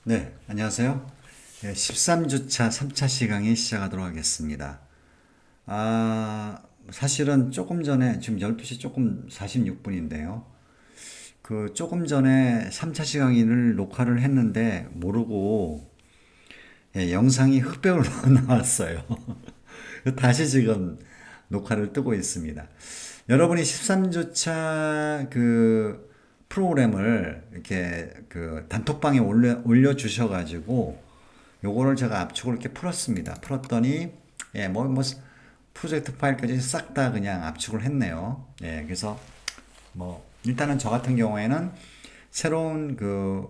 네, 안녕하세요. 13주차 3차 시강이 시작하도록 하겠습니다. 사실은 조금 전에, 지금 12시 조금 46분인데요. 그 조금 전에 3차 시강인을 녹화를 했는데 모르고 영상이 흑백으로 나왔어요. 다시 지금 녹화를 뜨고 있습니다. 여러분이 13주차 그 프로그램을 이렇게 그 단톡방에 올려주셔가지고 요거를 제가 압축을 이렇게 풀었습니다. 풀었더니 프로젝트 파일까지 싹 다 그냥 압축을 했네요. 그래서 뭐 일단은 저 같은 경우에는 새로운 그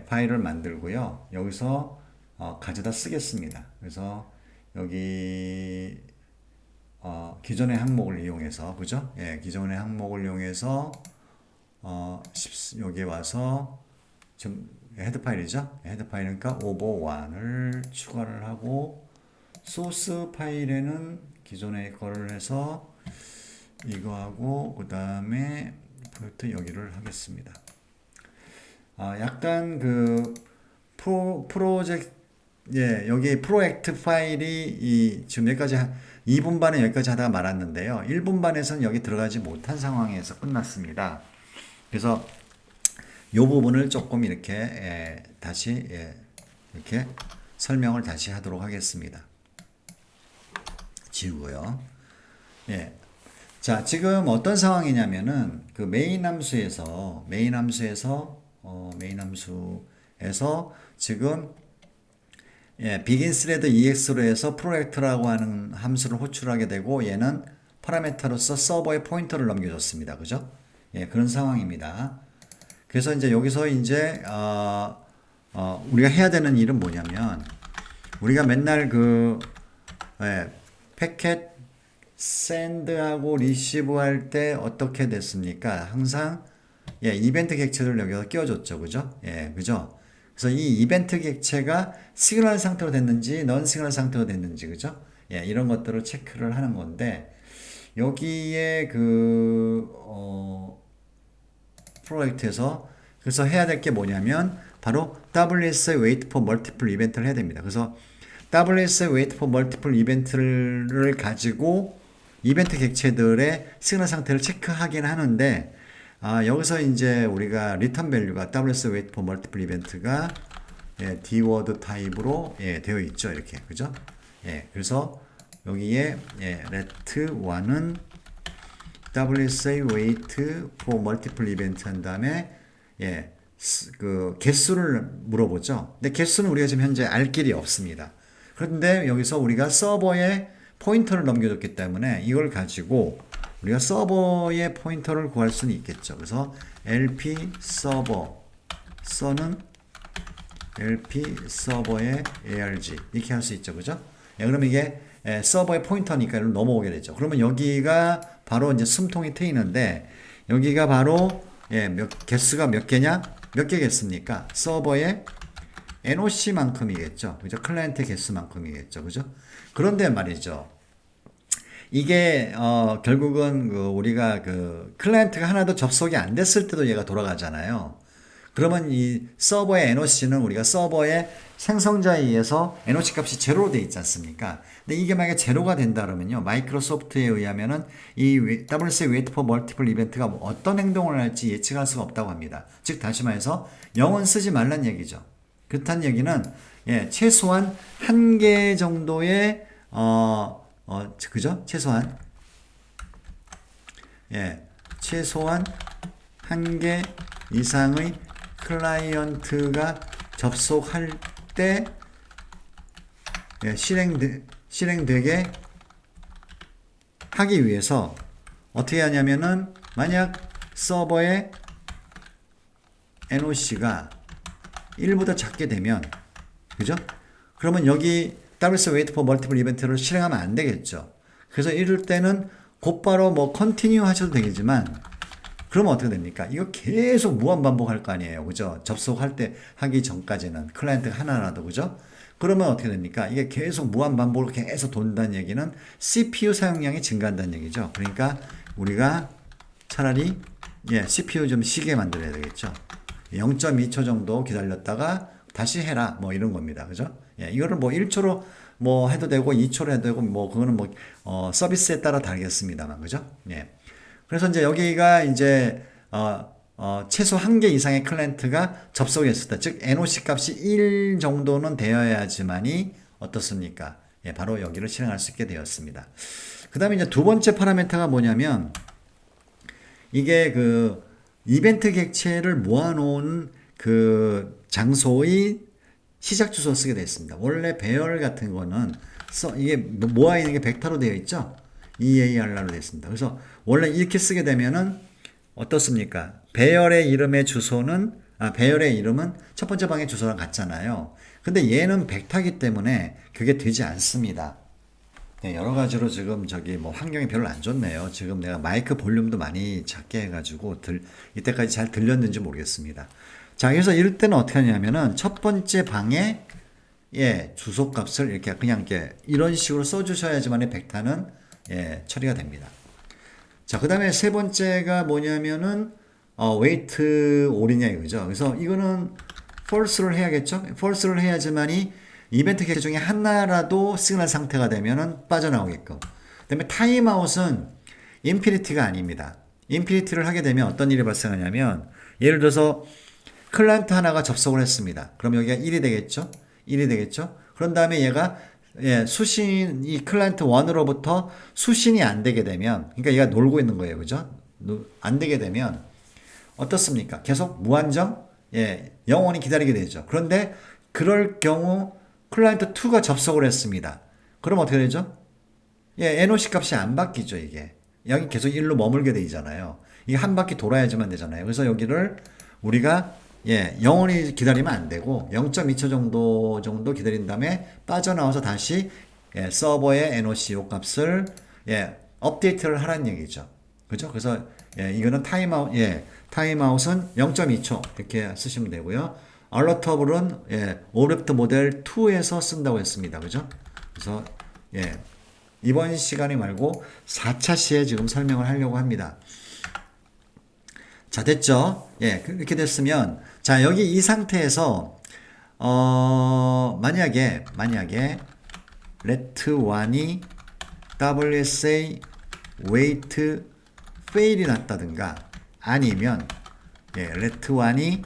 파일을 만들고요. 여기서 가져다 쓰겠습니다. 그래서 여기 기존의 항목을 이용해서 그죠? 기존의 항목을 이용해서 여기 와서 지금 헤드 파일이죠? 헤드 파일이니까 오버1을 추가를 하고 소스 파일에는 기존의 거를 해서 이거하고 그 다음에 프로젝트 여기를 하겠습니다. 약간 그 프로젝트 여기 프로젝트 파일이 지금 여기까지 2분 반에 여기까지 하다가 말았는데요. 1분 반에서는 여기 들어가지 못한 상황에서 끝났습니다. 그래서 이 부분을 조금 이렇게 다시 이렇게 설명을 다시 하도록 하겠습니다. 지우고요. 자, 지금 어떤 상황이냐면은 그 메인 함수에서 지금 begin thread ex로 해서 프로젝트라고 하는 함수를 호출하게 되고 얘는 파라미터로서 서버에 포인터를 넘겨줬습니다. 그죠? 그런 상황입니다. 그래서 이제 여기서 이제 우리가 해야 되는 일은 뭐냐면 우리가 맨날 그 패켓 샌드하고 리시브 할 때 어떻게 됐습니까? 항상 이벤트 객체를 여기서 끼워줬죠. 그죠? 그죠? 그래서 이 이벤트 객체가 시그널 상태로 됐는지 넌 시그널 상태로 됐는지 그죠? 이런 것들을 체크를 하는 건데 여기에 그 프로젝트에서 그래서 해야 될 게 뭐냐면 바로 WS의 wait for multiple 이벤트를 해야 됩니다. 그래서 WS의 wait for multiple 이벤트를 가지고 이벤트 객체들의 시그널 상태를 체크하긴 하는데 여기서 이제 우리가 return value가 WS wait for multiple 이벤트가 dword 타입으로 되어 있죠. 이렇게 그죠? 그래서 여기에 let1은 WSA wait for multiple event 한 다음에 그 개수를 물어보죠. 근데 개수는 우리가 지금 현재 알 길이 없습니다. 그런데 여기서 우리가 서버에 포인터를 넘겨줬기 때문에 이걸 가지고 우리가 서버의 포인터를 구할 수는 있겠죠. 그래서 lp 서버 써는 lp 서버의 arg 이렇게 할 수 있죠. 그죠? 그러면 이게 서버의 포인터니까 이걸 넘어오게 되죠. 그러면 여기가 바로 이제 숨통이 트이는데 여기가 바로 개수가 몇 개냐? 몇 개겠습니까? 서버의 NOC만큼이겠죠. 그죠? 클라이언트 개수만큼이겠죠. 그죠? 그런데 말이죠. 이게 결국은 그 우리가 그 클라이언트가 하나도 접속이 안 됐을 때도 얘가 돌아가잖아요. 그러면 이 서버의 NOC는 우리가 서버의 생성자에 의해서 NOC 값이 제로로 되어 있지 않습니까? 근데 이게 만약에 제로가 된다 그러면요. 마이크로소프트에 의하면은 이 WSA wait for multiple 이벤트가 어떤 행동을 할지 예측할 수가 없다고 합니다. 즉 다시 말해서 0은 쓰지 말란 얘기죠. 그렇다는 얘기는 최소한 한 개 정도의 그죠? 최소한 한 개 이상의 클라이언트가 접속할 때 실행되게 하기 위해서 어떻게 하냐면은 만약 서버의 NOC가 1보다 작게 되면 그죠? 그러면 여기 WS wait for multiple 이벤트를 실행하면 안 되겠죠. 그래서 이럴 때는 곧바로 뭐 컨티뉴 하셔도 되겠지만 그러면 어떻게 됩니까? 이거 계속 무한 반복할 거 아니에요. 그죠? 접속할 때 하기 전까지는 클라이언트가 하나라도 그죠? 그러면 어떻게 됩니까? 이게 계속 무한 반복으로 계속 돈다는 얘기는 CPU 사용량이 증가한다는 얘기죠. 그러니까 우리가 차라리 CPU 좀 쉬게 만들어야 되겠죠. 0.2초 정도 기다렸다가 다시 해라. 뭐 이런 겁니다. 그죠? 예, 이거를 뭐 1초로 뭐 해도 되고 2초로 해도 되고 뭐 그거는 뭐 서비스에 따라 다르겠습니다만. 그죠? 예. 그래서 이제 여기가 이제 최소 1개 이상의 클라이언트가 접속했을 때, 즉 NOC 값이 1 정도는 되어야지만이 어떻습니까? 예, 바로 여기를 실행할 수 있게 되었습니다. 그 다음에 이제 두 번째 파라미터가 뭐냐면 이게 그 이벤트 객체를 모아놓은 그 장소의 시작 주소 쓰게 되어 있습니다. 원래 배열 같은 거는 이게 모아 있는 게 벡터로 되어 있죠. EAR로 되어 있습니다. 그래서 원래 이렇게 쓰게 되면은 어떻습니까? 배열의 이름의 주소는 배열의 이름은 첫 번째 방의 주소랑 같잖아요. 근데 얘는 벡터이기 때문에 그게 되지 않습니다. 네, 여러 가지로 지금 저기 뭐 환경이 별로 안 좋네요. 지금 내가 마이크 볼륨도 많이 작게 해가지고 이때까지 잘 들렸는지 모르겠습니다. 자, 그래서 이럴 때는 어떻게 하냐면은 첫 번째 방에 주소 값을 이렇게 그냥 이런 식으로 써주셔야지만 벡터는 처리가 됩니다. 자, 그 다음에 세 번째가 뭐냐면은 wait all이냐 이거죠. 그래서 이거는 false를 해야겠죠. false를 해야지만이 이벤트 객체 중에 하나라도 시그널 상태가 되면은 빠져나오게끔. 그 다음에 타임아웃은 인피니티가 아닙니다. 인피니티를 하게 되면 어떤 일이 발생하냐면 예를 들어서 클라이언트 하나가 접속을 했습니다. 그럼 여기가 1이 되겠죠? 1이 되겠죠? 그런 다음에 얘가 이 클라이언트 1으로부터 수신이 안 되게 되면, 그러니까 얘가 놀고 있는 거예요. 그죠? 안 되게 되면 어떻습니까? 계속 무한정? 영원히 기다리게 되죠. 그런데 그럴 경우 클라이언트 2가 접속을 했습니다. 그럼 어떻게 되죠? NOC 값이 안 바뀌죠, 이게. 여기 계속 1로 머물게 되잖아요. 이게 한 바퀴 돌아야지만 되잖아요. 그래서 여기를 우리가 영원히 기다리면 안 되고 0.2초 정도 기다린 다음에 빠져나와서 다시 서버의 NOC 요 값을 업데이트를 하라는 얘기죠. 그죠? 그래서 이거는 타임아웃은 0.2초 이렇게 쓰시면 되고요. 알러터블은 오랩트 모델 2에서 쓴다고 했습니다. 그죠? 그래서 이번 시간에 말고 4차 시에 지금 설명을 하려고 합니다. 자, 됐죠? 이렇게 됐으면 자, 여기 이 상태에서 만약에 let1이 WSA wait fail이 났다든가 아니면 let1이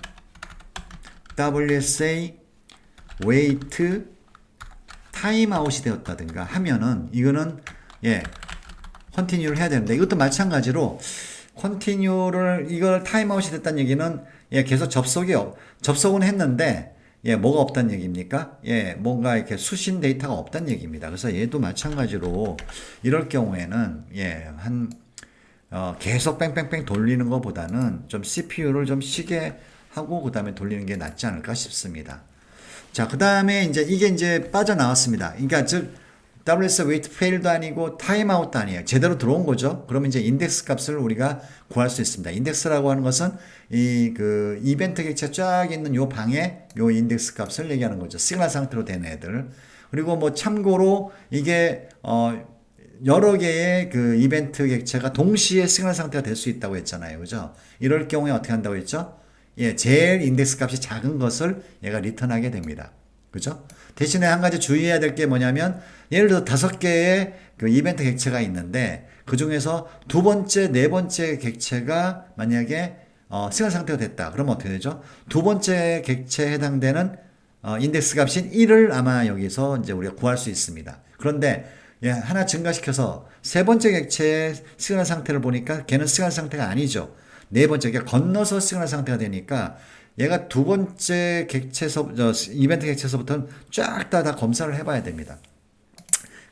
WSA wait 타임아웃이 되었다든가 하면은 이거는 컨티뉴를 해야 되는데 이것도 마찬가지로 컨티뉴를 이걸 타임아웃이 됐다는 얘기는 계속 접속은 했는데 뭐가 없다는 얘기입니까? 뭔가 이렇게 수신 데이터가 없다는 얘기입니다. 그래서 얘도 마찬가지로 이럴 경우에는 계속 뺑뺑뺑 돌리는 것보다는 좀 CPU를 좀 쉬게 하고 그 다음에 돌리는 게 낫지 않을까 싶습니다. 자, 그 다음에 이게 이제 빠져나왔습니다. 그러니까 즉 WS wait fail도 아니고 타임아웃도 아니에요. 제대로 들어온 거죠. 그러면 이제 인덱스 값을 우리가 구할 수 있습니다. 인덱스라고 하는 것은 그 이벤트 객체 쫙 있는 요 방에 요 인덱스 값을 얘기하는 거죠. 시그널 상태로 된 애들. 그리고 뭐 참고로 이게 여러 개의 그 이벤트 객체가 동시에 시그널 상태가 될 수 있다고 했잖아요. 그죠? 이럴 경우에 어떻게 한다고 했죠? 제일 인덱스 값이 작은 것을 얘가 리턴하게 됩니다. 그죠? 대신에 한 가지 주의해야 될 게 뭐냐면 예를 들어 5개의 그 이벤트 객체가 있는데 그 중에서 두 번째, 네 번째 객체가 만약에 시그널 상태가 됐다. 그러면 어떻게 되죠? 두 번째 객체에 해당되는 인덱스 값인 1을 아마 여기서 이제 우리가 구할 수 있습니다. 그런데 하나 증가시켜서 세 번째 객체의 시그널 상태를 보니까 걔는 시그널 상태가 아니죠. 네 번째, 그러니까 건너서 시그널 상태가 되니까 얘가 두 번째 이벤트 객체에서부터는 쫙 다 검사를 해봐야 됩니다.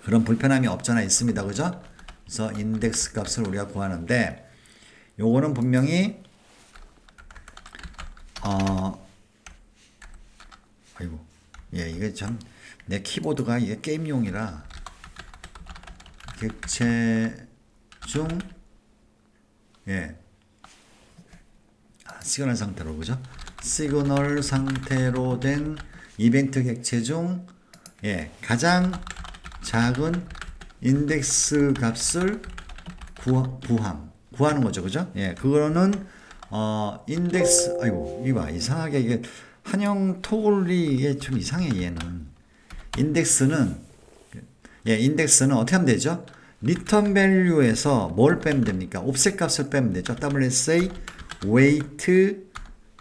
그런 불편함이 없잖아 있습니다. 그죠? 그래서 인덱스 값을 우리가 구하는데 요거는 분명히 아이고 이게 참 내 키보드가 이게 게임용이라 객체 중 시그널 상태로 그죠? 시그널 상태로 된 이벤트 객체 중 가장 작은 인덱스 값을 구하는 거죠. 그죠? 그거는 인덱스 이봐 이상하게 이게 한영 토글이 좀 이상해 얘는. 인덱스는 인덱스는 어떻게 하면 되죠? 리턴 밸류에서 뭘 빼면 됩니까? 옵셋 값을 빼면 되죠. WSA weight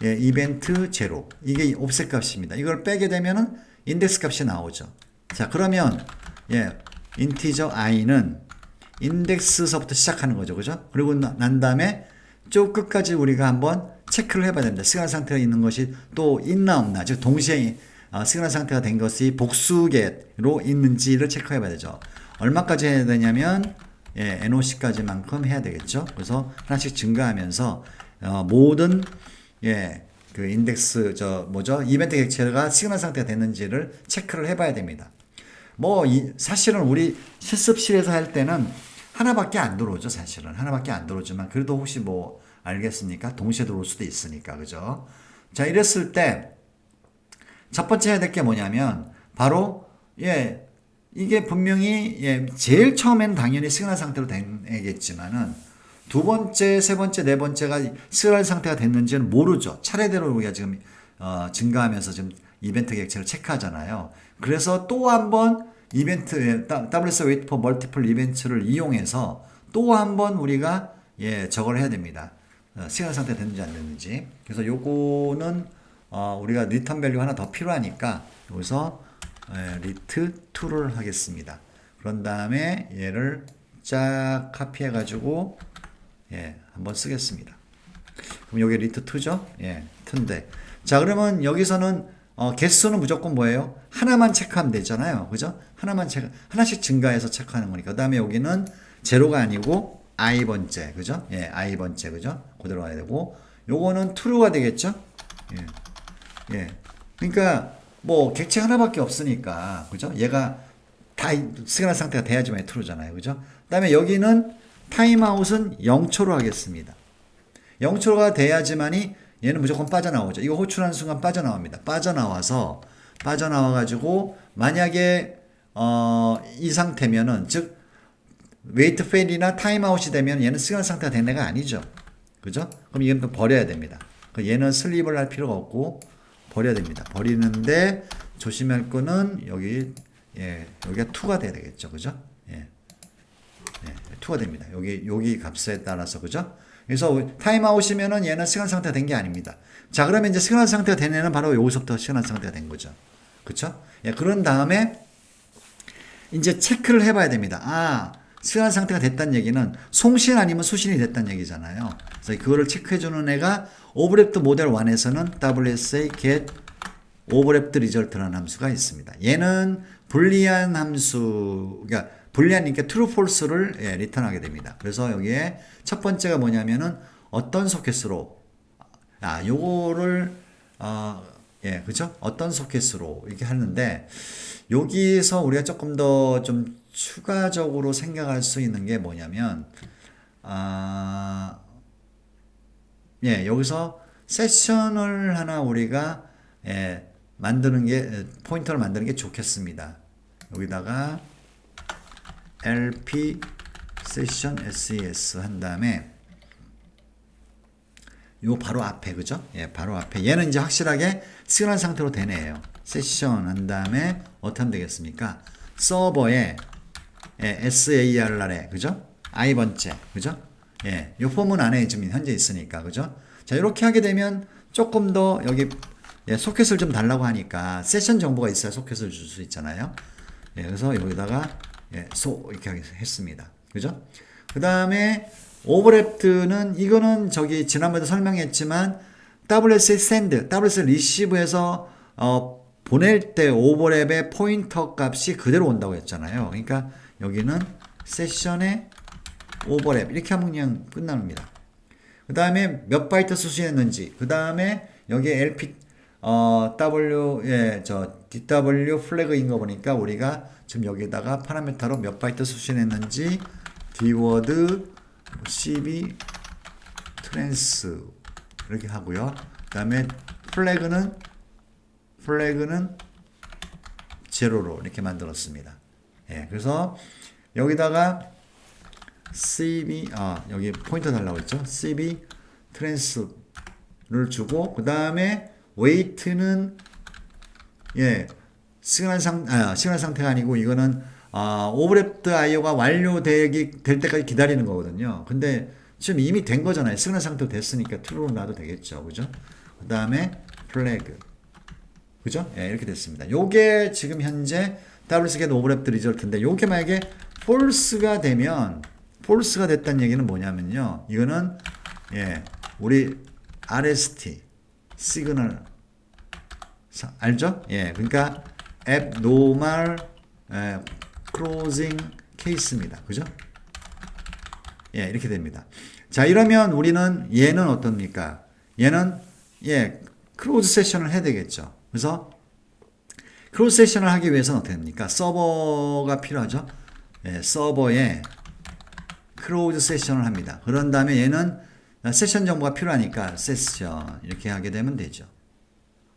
이벤트 제로. 이게 옵셋 값입니다. 이걸 빼게 되면은 인덱스 값이 나오죠. 자, 그러면 인티저 i는 인덱스서부터 시작하는 거죠. 그죠? 그리고 난 다음에 쭉 끝까지 우리가 한번 체크를 해봐야 됩니다. 시그널 상태가 있는 것이 또 있나 없나. 즉 동시에 시그널 상태가 된 것이 복수계로 있는지를 체크해봐야 되죠. 얼마까지 해야 되냐면 NOC까지만큼 해야 되겠죠. 그래서 하나씩 증가하면서 모든 그 인덱스 이벤트 객체가 시그널 상태가 됐는지를 체크를 해봐야 됩니다. 사실은 우리 실습실에서 할 때는 하나밖에 안 들어오죠. 사실은 하나밖에 안 들어오지만 그래도 혹시 알겠습니까? 동시에 들어올 수도 있으니까. 그죠? 자, 이랬을 때 첫 번째 해야 될 게 뭐냐면 바로 이게 분명히 제일 처음에는 당연히 시그널 상태로 되겠지만은 두 번째, 세 번째, 네 번째가 시그널 상태가 됐는지는 모르죠. 차례대로 우리가 지금 증가하면서 지금 이벤트 객체를 체크하잖아요. 그래서 또 한번 이벤트 WS wait for multiple 이벤트를 이용해서 또 한번 우리가 저걸 해야 됩니다. 시그널 상태 됐는지 안 됐는지. 그래서 요거는 우리가 리턴 밸류 하나 더 필요하니까 여기서 리트 2를 하겠습니다. 그런 다음에 얘를 쫙 카피해 가지고 한번 쓰겠습니다. 그럼 여기 리트 2죠? 2인데. 자, 그러면 여기서는 개수는 무조건 뭐예요? 하나만 체크하면 되잖아요. 그죠? 하나씩 증가해서 체크하는 거니까. 그 다음에 여기는 제로가 아니고 i번째. 그죠? i번째. 그죠? 그대로 가야 되고. 요거는 true가 되겠죠? 그러니까 객체 하나밖에 없으니까. 그죠? 얘가 다 시그널 상태가 돼야지만 true잖아요. 그죠? 그 다음에 여기는 타임아웃은 0초로 하겠습니다. 0초가 돼야지만이 얘는 무조건 빠져나오죠. 이거 호출하는 순간 빠져나옵니다. 빠져나와가지고 만약에 이 상태면은 즉 웨이트 페일이나 타임아웃이 되면 얘는 시그널 상태가 된 애가 아니죠. 그죠? 그럼 얘는 또 버려야 됩니다. 얘는 슬립을 할 필요가 없고 버려야 됩니다. 버리는데 조심할 거는 여기가 2가 돼야 되겠죠. 그죠? 2가 됩니다. 여기 값에 따라서. 그죠? 그래서 타임아웃이면은 얘는 시그널 상태가 된 게 아닙니다. 자, 그러면 이제 시그널 상태가 된 애는 바로 여기서부터 시그널 상태가 된 거죠. 그쵸? 그런 다음에 이제 체크를 해봐야 됩니다. 시그널 상태가 됐다는 얘기는 송신 아니면 수신이 됐다는 얘기잖아요. 그래서 그거를 체크해주는 애가 오버랩드 모델 1에서는 WSA get overlapped result라는 함수가 있습니다. 얘는 불리한 함수, 그러니까 불리하니까 true, false를 리턴하게 됩니다. 그래서 여기에 첫 번째가 뭐냐면은 어떤 소켓으로 요거를 그죠? 어떤 소켓으로 이렇게 하는데 여기서 우리가 조금 더 좀 추가적으로 생각할 수 있는 게 뭐냐면 여기서 세션을 하나 우리가 만드는 게 포인터를 만드는 게 좋겠습니다. 여기다가 LP 세션 SES 한 다음에 요 바로 앞에. 그죠? 바로 앞에 얘는 이제 확실하게 시그널 상태로 되네요. 세션 한 다음에 어떻게 하면 되겠습니까? 서버에 SAR에 그죠? i번째. 그죠? 요 폼은 안에 지금 현재 있으니까. 그죠? 자, 이렇게 하게 되면 조금 더 여기 소켓을 좀 달라고 하니까 세션 정보가 있어야 소켓을 줄 수 있잖아요. 그래서 여기다가 이렇게 했습니다. 그죠? 그 다음에 오버랩드는 이거는 지난번에도 설명했지만 WSA send, WSA receive에서 보낼 때 오버랩의 포인터 값이 그대로 온다고 했잖아요. 그러니까 여기는 세션의 오버랩 이렇게 하면 그냥 끝납니다. 그 다음에 몇 바이트 수신했는지, 그 다음에 여기에 LP DW 플래그인 거 보니까 우리가 지금 여기다가 파라미터로 몇 바이트 수신했는지 dword cb 트랜스 이렇게 하고요. 그 다음에 플래그는 제로로 이렇게 만들었습니다. 그래서 여기다가 cb 여기 포인터 달라고 했죠. cb 트랜스를 주고 그 다음에 weight는 시그널 상태가 아니고 이거는 오버랩드 IO가 될 때까지 기다리는 거거든요. 근데 지금 이미 된 거잖아요. 시그널 상태로 됐으니까 true로 놔도 되겠죠. 그죠? 그 다음에 flag. 그죠? 이렇게 됐습니다. 요게 지금 현재 WSGET 오버랩드 리절트인데 요게 만약에 false가 됐다는 얘기는 뭐냐면요. 이거는 우리 RST 시그널 알죠? 그러니까 abnormal closing case입니다. 그죠? 이렇게 됩니다. 자, 이러면 우리는 얘는 어떻습니까? 얘는 클로즈 세션을 해야 되겠죠. 그래서 클로즈 세션을 하기 위해서는 어떻게 됩니까? 서버가 필요하죠. 서버에 클로즈 세션을 합니다. 그런 다음에 얘는 세션 정보가 필요하니까 세션 이렇게 하게 되면 되죠.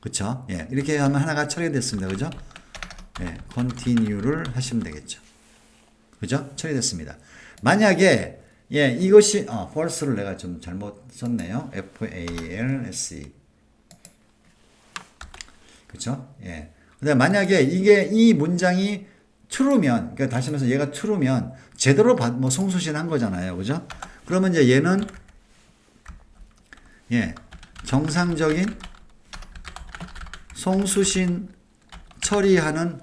그쵸? 이렇게 하면 하나가 처리됐습니다. 그죠? continue를 하시면 되겠죠. 그죠? 처리됐습니다. 만약에 이것이 false를 내가 좀 잘못 썼네요. false. 그쵸? 근데 만약에 이 문장이 true면, 그러니까 다시 말해서 얘가 true면 제대로 송수신 한 거잖아요. 그죠? 그러면 이제 얘는 정상적인 송수신 처리하는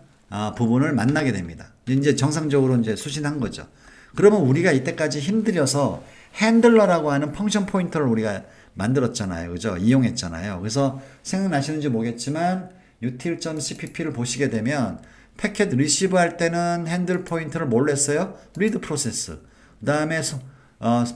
부분을 만나게 됩니다. 이제 정상적으로 이제 수신한 거죠. 그러면 우리가 이때까지 힘들여서 핸들러라고 하는 펑션 포인터를 우리가 만들었잖아요. 그죠? 이용했잖아요. 그래서 생각나시는지 모르겠지만 util.cpp를 보시게 되면 패켓 리시브 할 때는 핸들 포인터를 뭘로 했어요? 리드 프로세스. 그 다음에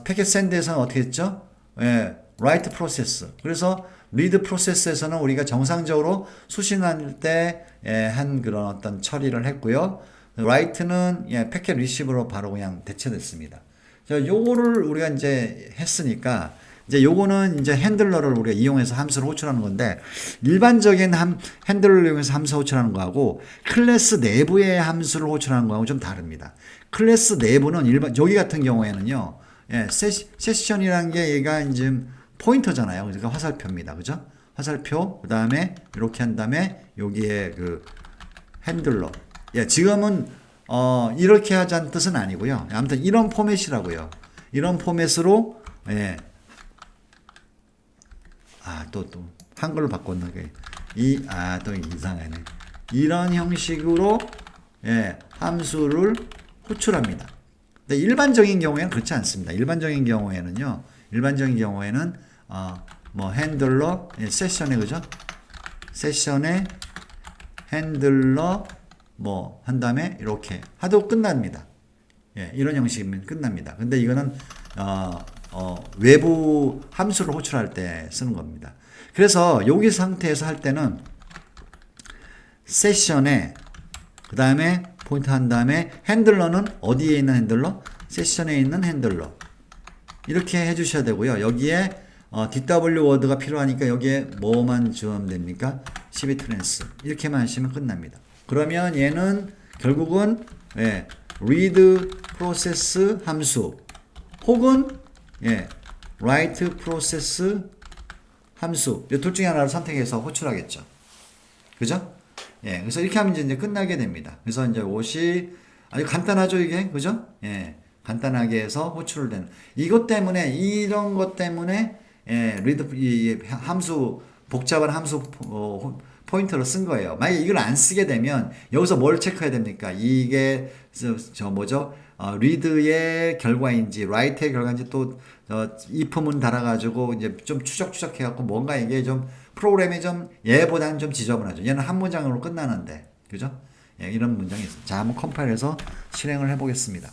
패켓 샌드에서는 어떻게 했죠? write 프로세스. 그래서 리드 프로세스에서는 우리가 정상적으로 수신할 때 한 그런 어떤 처리를 했고요. write는 패켓 리시브로 바로 그냥 대체됐습니다. 자, 요거를 우리가 이제 했으니까 이제 요거는 이제 핸들러를 우리가 이용해서 함수를 호출하는 건데 일반적인 핸들러를 이용해서 함수 호출하는 거하고 클래스 내부의 함수를 호출하는 거하고 좀 다릅니다. 클래스 내부는 여기 같은 경우에는요. 세션이라는 게 얘가 이제 포인터잖아요. 그러니까 화살표입니다. 그죠? 화살표, 그 다음에 이렇게 한 다음에 여기에 그 핸들러. 지금은 이렇게 하자는 뜻은 아니고요. 아무튼 이런 포맷이라고요. 이런 포맷으로 또 한글로 바꿨나 또 이상하네. 이런 형식으로 함수를 호출합니다. 근데 일반적인 경우에는 그렇지 않습니다. 일반적인 경우에는 핸들러 세션에 그죠? 세션에 핸들러 한 다음에 이렇게 하도 끝납니다. 이런 형식이면 끝납니다. 근데 이거는 외부 함수를 호출할 때 쓰는 겁니다. 그래서 여기 상태에서 할 때는 세션에 그 다음에 포인트 한 다음에 핸들러는 어디에 있는 핸들러? 세션에 있는 핸들러. 이렇게 해주셔야 되고요. 여기에 DW 워드가 필요하니까 여기에 뭐만 주면 됩니까? CB 트랜스 이렇게만 하시면 끝납니다. 그러면 얘는 결국은 read process 함수 혹은 write process 함수 이 둘 중에 하나를 선택해서 호출하겠죠. 그죠? 그래서 이렇게 하면 이제 끝나게 됩니다. 그래서 이제 옷이 아주 간단하죠, 이게. 그죠? 간단하게 해서 호출을 되는. 이런 것 때문에 이 함수, 복잡한 함수 포인터를 쓴 거예요. 만약에 이걸 안 쓰게 되면 여기서 뭘 체크해야 됩니까? 이게 read의 결과인지, write의 결과인지 또 if문 달아가지고 이제 좀 추적해갖고 뭔가 이게 좀 프로그램이 좀 얘보다는 좀 지저분하죠. 얘는 한 문장으로 끝나는데, 그죠? 이런 문장이 있어요. 자, 한번 컴파일해서 실행을 해보겠습니다.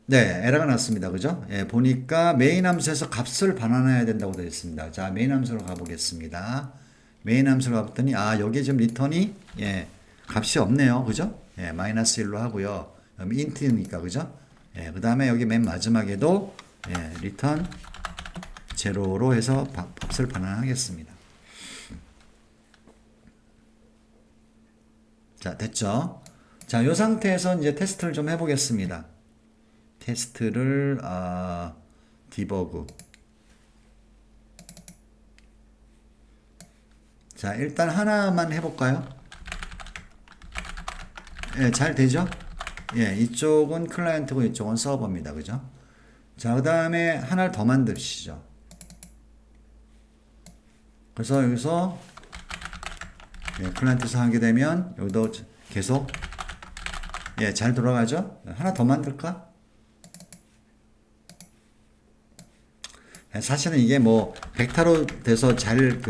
에러가 났습니다. 그죠? 보니까 메인 함수에서 값을 반환해야 된다고 되어 있습니다. 자, 메인 함수로 가보겠습니다. 메인 함수로 가봤더니, 여기 지금 리턴이, 값이 없네요. 그죠? 마이너스 1로 하고요. 인트니까, 그죠? 그 다음에 여기 맨 마지막에도, 리턴 제로로 해서 값을 반환하겠습니다. 자, 됐죠? 자, 이 상태에서 이제 테스트를 좀 해보겠습니다. 테스트를 디버그 자, 일단 하나만 해볼까요? 예, 잘 되죠? 예, 이쪽은 클라이언트고 이쪽은 서버입니다. 그죠? 자, 그 다음에 하나를 더 만드시죠. 그래서 여기서 예, 클라이언트에서 하게 되면 여기도 계속 예, 잘 돌아가죠? 하나 더 만들까? 예, 사실은 이게 뭐 벡터로 돼서 잘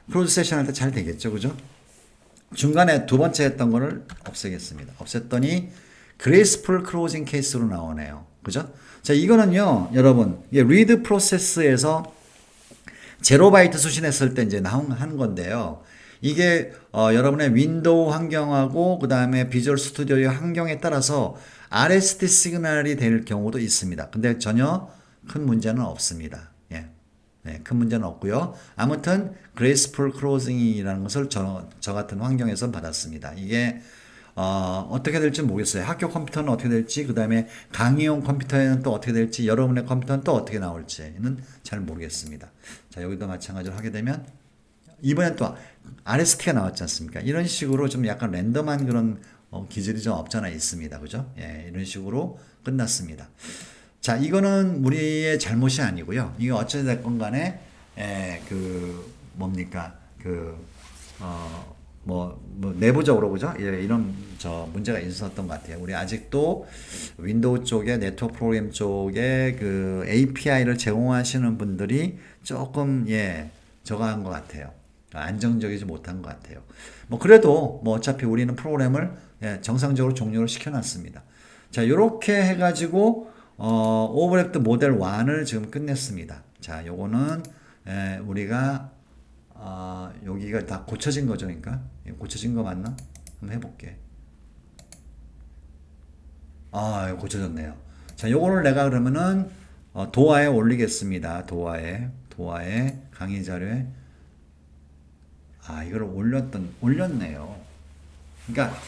크로즈 세션 할 때 잘 되겠죠. 그죠? 중간에 두 번째 했던 거를 없애겠습니다. 없앴더니 graceful closing case로 나오네요. 그죠? 자, 이거는요, 여러분, 이게 read process에서 제로바이트 수신했을 때 이제 한 건데요. 이게 여러분의 윈도우 환경하고 그 다음에 비주얼 스튜디오의 환경에 따라서 RST 시그널이 될 경우도 있습니다. 근데 전혀 큰 문제는 없습니다. 예. 네, 큰 문제는 없고요. 아무튼 graceful closing이라는 것을 저 같은 환경에서 받았습니다. 이게 어떻게 될지 모르겠어요. 학교 컴퓨터는 어떻게 될지, 그 다음에 강의용 컴퓨터에는 또 어떻게 될지, 여러분의 컴퓨터는 또 어떻게 나올지는 잘 모르겠습니다. 자, 여기도 마찬가지로 하게 되면 이번엔 또 RST가 나왔지 않습니까? 이런 식으로 좀 약간 랜덤한 그런 기질이 좀 없잖아 있습니다. 그죠? 예, 이런 식으로 끝났습니다. 자, 이거는 우리의 잘못이 아니고요. 이거 어찌됐건 간에, 뭡니까, 내부적으로, 그죠? 예, 이런, 문제가 있었던 것 같아요. 우리 아직도 윈도우 쪽에, 네트워크 프로그램 쪽에 그 API를 제공하시는 분들이 조금, 예, 저거한 것 같아요. 안정적이지 못한 것 같아요. 뭐, 그래도, 뭐, 어차피 우리는 프로그램을, 예, 정상적으로 종료를 시켜놨습니다. 자, 요렇게 해가지고, 오버랩드 모델 1을 지금 끝냈습니다. 자, 요거는 우리가 여기가 다 고쳐진 거죠, 그러니까 고쳐진 거 맞나? 한번 해볼게. 아, 고쳐졌네요. 자, 요거를 내가 그러면은 도화에 올리겠습니다. 도화에 강의 자료에 이걸 올렸네요. 그러니까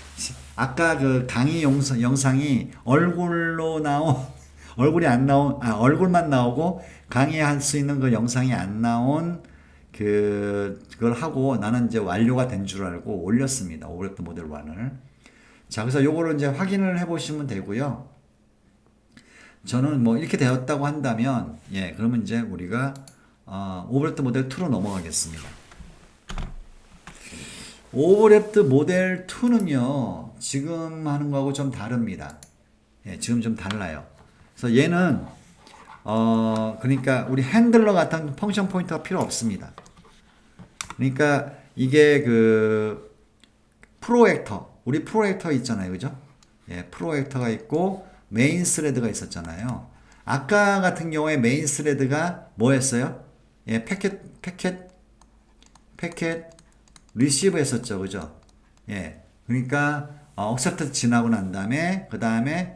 아까 그 강의 영상이 얼굴로 나온 얼굴이 안 나온, 얼굴만 나오고 강의할 수 있는 그 영상이 안 나온 그걸 하고 나는 이제 완료가 된 줄 알고 올렸습니다. 오브젝트 모델 1을. 자, 그래서 요거를 이제 확인을 해 보시면 되고요. 저는 뭐 이렇게 되었다고 한다면, 예, 그러면 이제 우리가, 오브젝트 모델 2로 넘어가겠습니다. 오브젝트 모델 2는요, 지금 하는 거하고 좀 다릅니다. 예, 지금 좀 달라요. 그래서 얘는 그러니까 우리 핸들러 같은 펑션 포인터가 필요 없습니다. 그러니까 이게 그 프로액터, 우리 프로액터 있잖아요, 그죠? 예, 프로액터가 있고 메인 스레드가 있었잖아요. 아까 같은 경우에 메인 스레드가 뭐였어요? 예, 패켓 리시브 했었죠, 그죠? 예, 그러니까 accept 지나고 난 다음에 그 다음에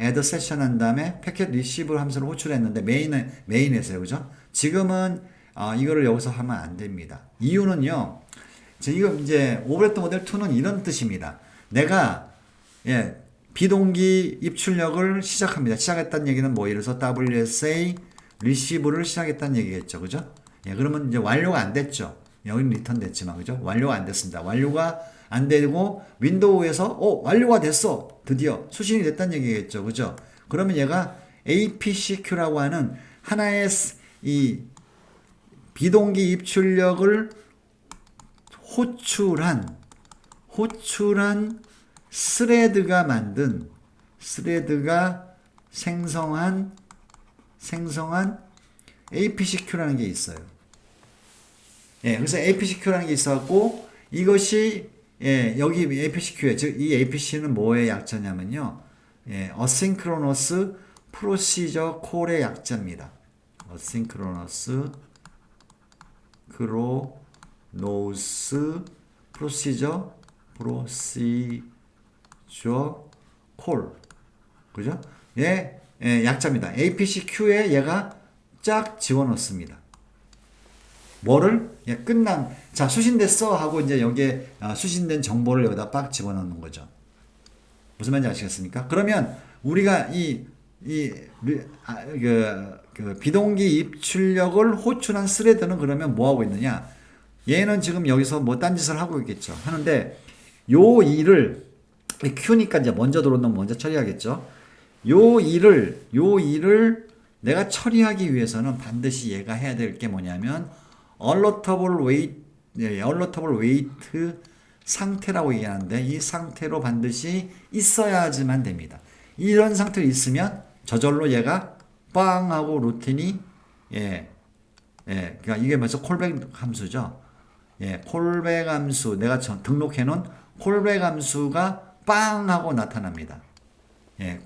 add session 한 다음에 패켓 리시브 함수를 호출했는데 메인에서요, 그죠? 지금은 이거를 여기서 하면 안 됩니다. 이유는요, 이거 이제 오브젝트 모델 2는 이런 뜻입니다. 내가 예, 비동기 입출력을 시작합니다. 시작했다는 얘기는 뭐 예를 들어서 WSA 리시브를 시작했다는 얘기겠죠, 그죠? 예, 그러면 이제 완료가 안 됐죠. 여기는 리턴 됐지만, 그죠? 완료가 안 됐습니다. 완료가 안 되고 윈도우에서 완료가 됐어. 드디어 수신이 됐다는 얘기겠죠. 그죠? 그러면 얘가 APCQ라고 하는 하나의 이 비동기 입출력을 호출한 스레드가 생성한 APCQ라는 게 있어요. 예, 그래서 APCQ라는 게 있어갖고 이것이 예, 여기 APCQ에 즉 이 APC는 뭐의 약자냐면요, 예, Asynchronous Procedure Call의 약자입니다. Asynchronous Procedure Call, 그죠? 예, 예, 약자입니다. APCQ에 얘가 쫙 집어넣습니다. 뭐를? 예, 자, 수신됐어 하고 이제 여기에 수신된 정보를 여기다 빡 집어넣는 거죠. 무슨 말인지 아시겠습니까? 그러면 우리가 그 비동기 입출력을 호출한 스레드는 그러면 뭐 하고 있느냐? 얘는 지금 여기서 뭐 딴짓을 하고 있겠죠. 하는데 요 일을 Q니까 이제 먼저 들어온 놈 먼저 처리하겠죠. 요 일을 내가 처리하기 위해서는 반드시 얘가 해야 될 게 뭐냐면 alertable wait 상태라고 얘기하는데 이 상태로 반드시 있어야지만 됩니다. 이런 상태로 있으면 저절로 얘가 빵 하고 루틴이 그러니까 이게 뭐죠? 콜백 함수죠. 콜백 함수 내가 등록해 놓은 콜백 함수가 빵 하고 나타납니다.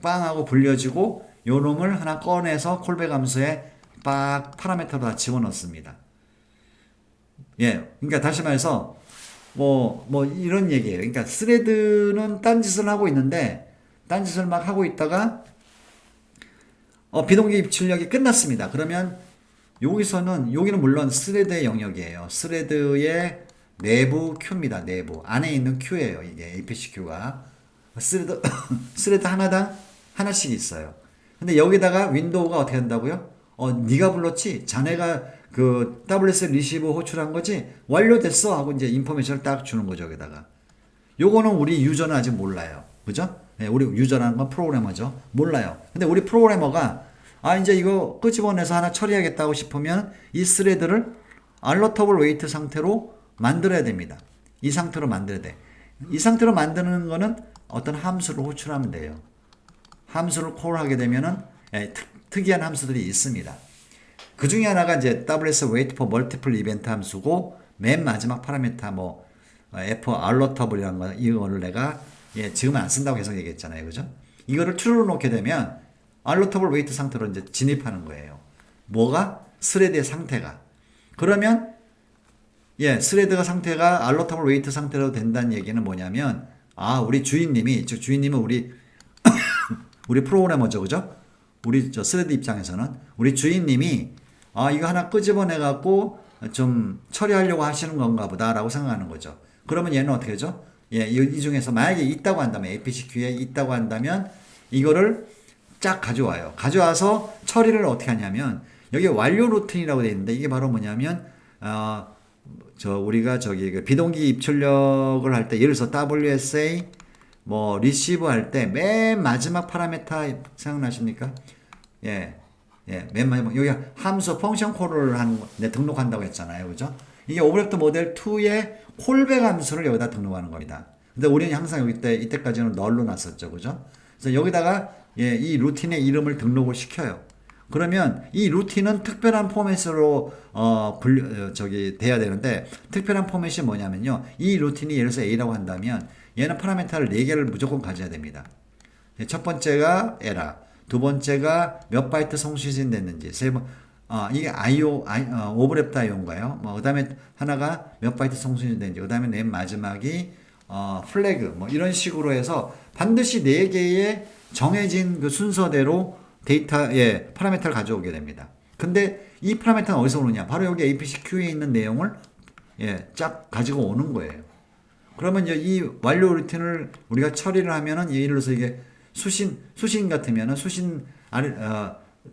빵 하고 불려지고 요 놈을 하나 꺼내서 콜백 함수에 빡 파라미터로 다 집어넣습니다. 그러니까 다시 말해서 뭐 이런 얘기예요. 그러니까 스레드는 딴짓을 하고 있는데 딴짓을 막 하고 있다가 비동기 입출력이 끝났습니다. 그러면 여기는 물론 스레드의 영역이에요. 스레드의 내부 Q입니다. 내부 안에 있는 Q예요. 이게 APC Q가 스레드 하나당 하나씩 있어요. 근데 여기다가 윈도우가 어떻게 한다고요? 네가 불렀지? 자네가 그 WS 리시브 호출한 거지? 완료됐어 하고 이제 인포메이션을 딱 주는 거죠. 여기다가. 요거는 우리 유저는 아직 몰라요. 그죠? 우리 유저라는 건 프로그래머죠. 몰라요. 근데 우리 프로그래머가 이제 이거 끄집어내서 하나 처리하겠다고 싶으면 이 스레드를 alertable wait 상태로 만들어야 됩니다. 이 상태로 만들어야 돼. 이 상태로 만드는 거는 어떤 함수를 호출하면 돼요. 함수를 콜하게 되면은 특이한 함수들이 있습니다. 그 중에 하나가 이제 WS wait for multiple event 함수고 맨 마지막 파라미터 F alertable이라는 거 이거를 내가 지금은 안 쓴다고 계속 얘기했잖아요. 그죠? 이거를 true로 놓게 되면 alertable wait 상태로 이제 진입하는 거예요. 뭐가? 스레드의 상태가. 그러면 스레드가 상태가 alertable wait 상태로 된다는 얘기는 뭐냐면 우리 주인님이 즉 주인님은 우리 프로그래머죠. 그죠? 우리 스레드 입장에서는 우리 주인님이 이거 하나 끄집어내 갖고 좀 처리하려고 하시는 건가 보다라고 생각하는 거죠. 그러면 얘는 어떻게 하죠? 이 중에서 만약에 있다고 한다면 APCQ에 있다고 한다면 이거를 쫙 가져와요. 가져와서 처리를 어떻게 하냐면 여기 완료 루틴이라고 되어 있는데 이게 바로 뭐냐면 우리가 그 비동기 입출력을 할 때 예를 들어서 WSA 리시브 할 때 맨 마지막 파라미터 생각나십니까? 맨 마지막 여기 함수 펑션 콜을 등록한다고 했잖아요. 그죠? 이게 오브젝트 모델 2의 콜백 함수를 여기다 등록하는 겁니다. 근데 우리는 항상 이때까지는 널로 놨었죠. 그죠? 그래서 여기다가 이 루틴의 이름을 등록을 시켜요. 그러면 이 루틴은 특별한 포맷으로 돼야 되는데 특별한 포맷이 뭐냐면요. 이 루틴이 예를 들어서 A라고 한다면 얘는 파라미터를 4개를 무조건 가져야 됩니다. 첫 번째가 에라, 두 번째가 몇 바이트 송수신 됐는지, 이게 오버랩 IO인가요? 그 다음에 하나가 몇 바이트 송수신 됐는지, 그 다음에 맨 마지막이 플래그, 이런 식으로 해서 반드시 4개의 정해진 그 순서대로 파라미터를 가져오게 됩니다. 근데 이 파라미터는 어디서 오느냐? 바로 여기 APCQ에 있는 내용을 쫙 가지고 오는 거예요. 그러면 이제 이 완료 루틴을 우리가 처리를 하면은 예를 들어서 이게 수신 같으면은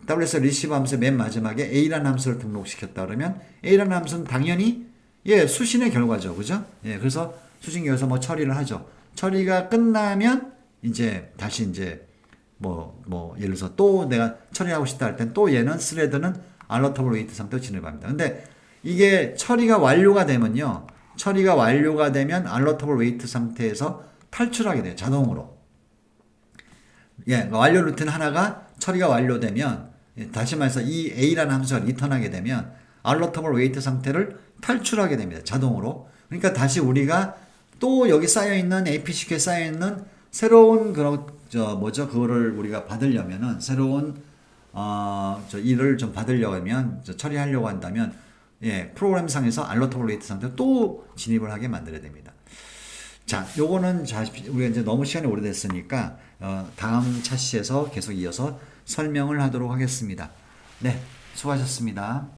WS 리시브 함수의 맨 마지막에 A라는 함수를 등록시켰다 그러면 A라는 함수는 당연히 수신의 결과죠. 그죠? 그래서 수신 결과에서 처리를 하죠. 처리가 끝나면 이제 다시 이제 예를 들어서 또 내가 처리하고 싶다 할 땐 또 얘는 스레드는 alertable wait 상태로 진입합니다. 근데 이게 처리가 완료가 되면 alertable wait 상태에서 탈출하게 돼요. 자동으로. 완료 루틴 하나가 처리가 완료되면 다시 말해서 이 A라는 함수가 리턴하게 되면 alertable wait 상태를 탈출하게 됩니다. 자동으로. 그러니까 다시 우리가 또 여기 쌓여있는 APCQ에 쌓여있는 새로운 그거를 우리가 받으려면은 새로운 일을 좀 받으려면 처리하려고 한다면 프로그램상에서 alertable wait 상태로 또 진입을 하게 만들어야 됩니다. 자, 요거는 우리가 이제 너무 시간이 오래됐으니까 다음 차시에서 계속 이어서 설명을 하도록 하겠습니다. 네, 수고하셨습니다.